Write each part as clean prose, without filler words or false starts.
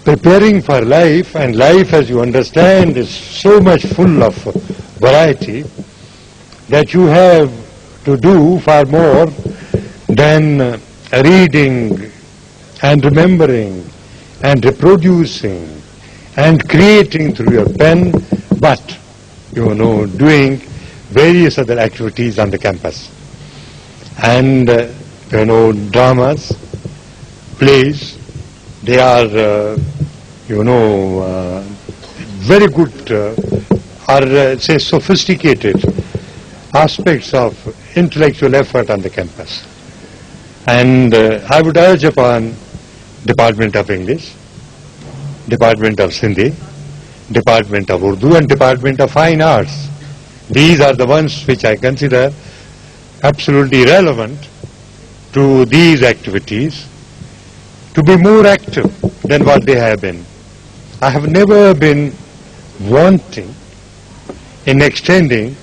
preparing for life, and life, as you understand, is so much full of variety that you have to do far more than reading and remembering and reproducing and creating through your pen, but doing various other activities on the campus. And dramas, plays, they are very good or say sophisticated aspects of intellectual effort on the campus. And I would urge upon Department of English, Department of Sindhi, Department of Urdu and Department of Fine Arts. These are the ones which I consider absolutely relevant to these activities, to be more active than what they have been. I have never been wanting in extending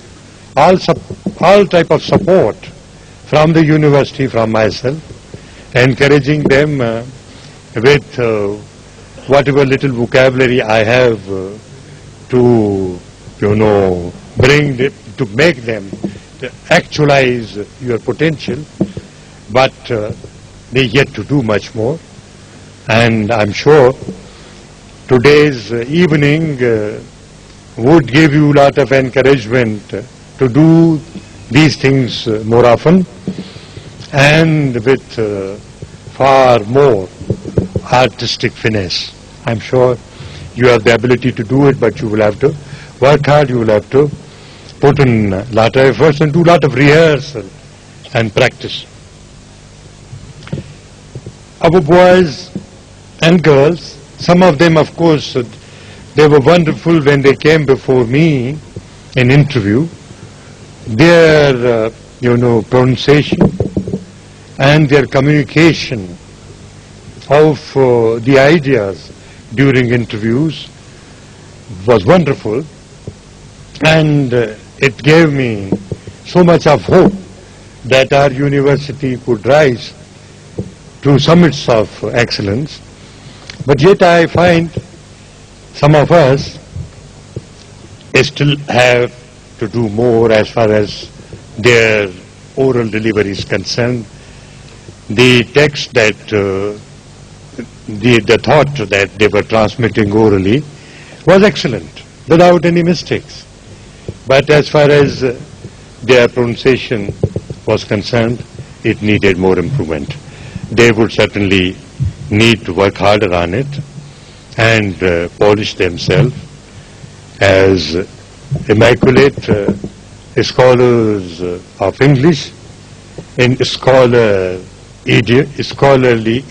all type of support from the university, from myself, encouraging them with whatever little vocabulary I have to bring it, to make them actualize your potential, but they yet to do much more. And I'm sure today's evening would give you a lot of encouragement to do these things more often and with far more artistic finesse. I'm sure you have the ability to do it, but you will have to work hard, you will have to put in a lot of efforts and do a lot of rehearsal and practice. Our boys and girls, some of them of course, they were wonderful when they came before me in interview. Their, pronunciation and their communication of the ideas during interviews was wonderful, and it gave me so much of hope that our university could rise to summits of excellence. But yet I find some of us still have to do more as far as their oral delivery is concerned. The text that the thought that they were transmitting orally was excellent, without any mistakes. But as far as their pronunciation was concerned, it needed more improvement. They would certainly need to work harder on it and polish themselves as immaculate scholars of English in scholarly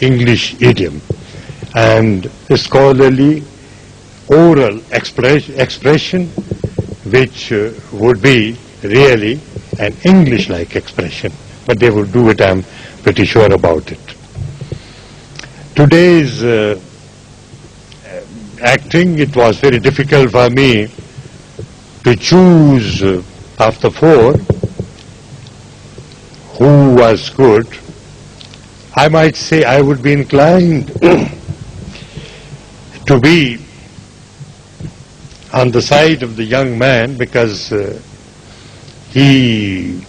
English idiom and scholarly oral expression, which would be really an English-like expression. But they would do it, I'm pretty sure about it. Today's acting, it was very difficult for me to choose of the four who was good. I might say I would be inclined to be on the side of the young man because he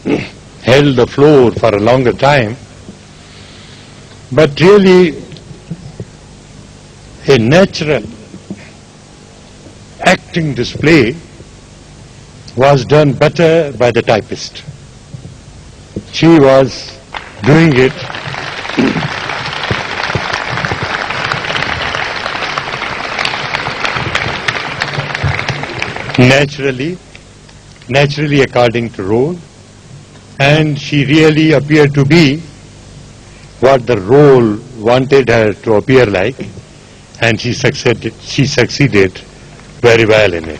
held the floor for a longer time, but really a natural acting display was done better by the typist. She was doing it naturally according to role, and she really appeared to be what the role wanted her to appear like, and she succeeded very well in it.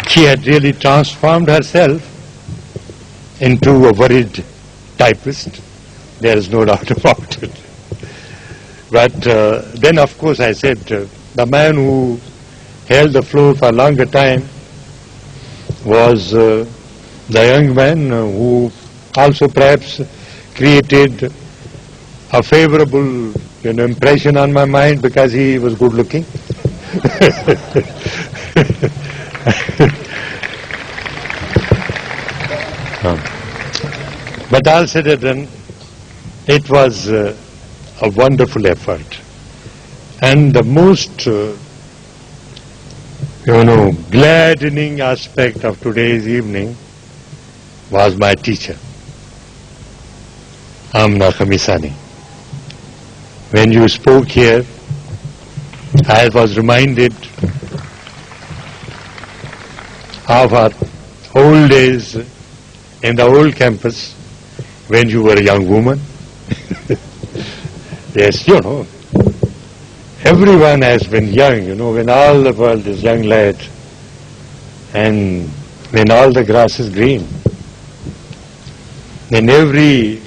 She had really transformed herself into a worried typist. There is no doubt about it. But then, of course, I said the man who held the floor for a longer time was the young man who also perhaps created a favorable, impression on my mind because he was good looking. But all said and done, it was a wonderful effort. And the most, gladdening aspect of today's evening was my teacher, Amna Khamisani. When you spoke here, I was reminded of our old days in the old campus when you were a young woman. Yes, everyone has been young, when all the world is young lad and when all the grass is green. When every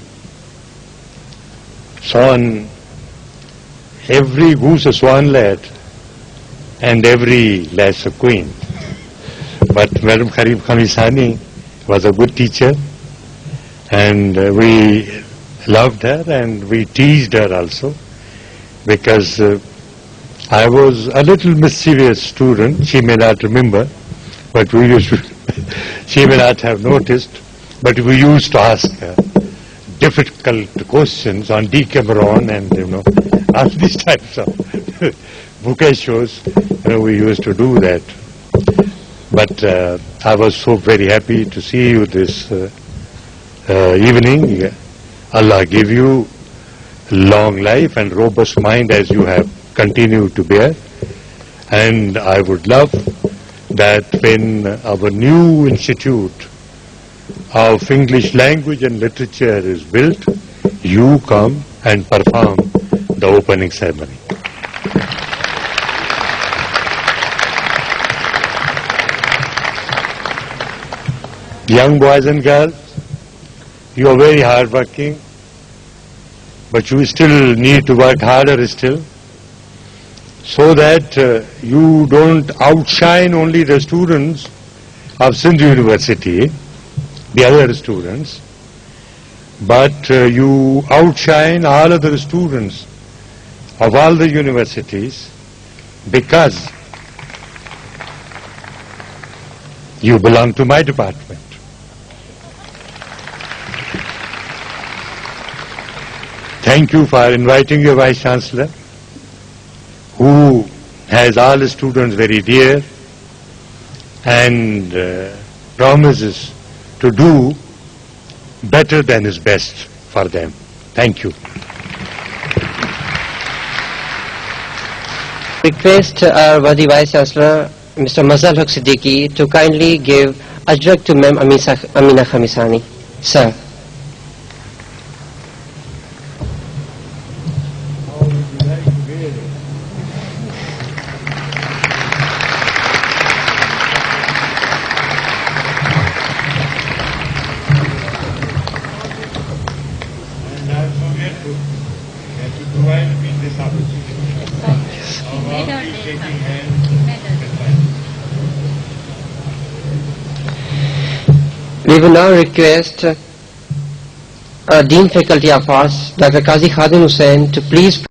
swan, every goose a swan lad and every lass a queen. But Madam Farida Panhwer was a good teacher, and we loved her and we teased her also, because I was a little mischievous student. She may not remember, but we used to, she may not have noticed, but we used to ask her difficult questions on Decameron and all these types of bouquet shows. We used to do that. But I was so very happy to see you this evening. Allah give you long life and robust mind as you have continued to bear. And I would love that when our new institute of English language and literature is built, you come and perform the opening ceremony. Young boys and girls, you are very hardworking, but you still need to work harder still, so that you don't outshine only the students of Sindh University, the other students, but you outshine all other students of all the universities, because you belong to my department. Thank you for inviting your Vice Chancellor, who has all the students very dear and promises to do better than his best for them. Thank you. Request our worthy Vice Chancellor, Mr. Mazaharul Siddiqui, to kindly give adjunct to Ma'am Amina Khamisani. Sir. We will now request Dean Faculty of Arts, Dr. Qazi Khadim Hussain, to please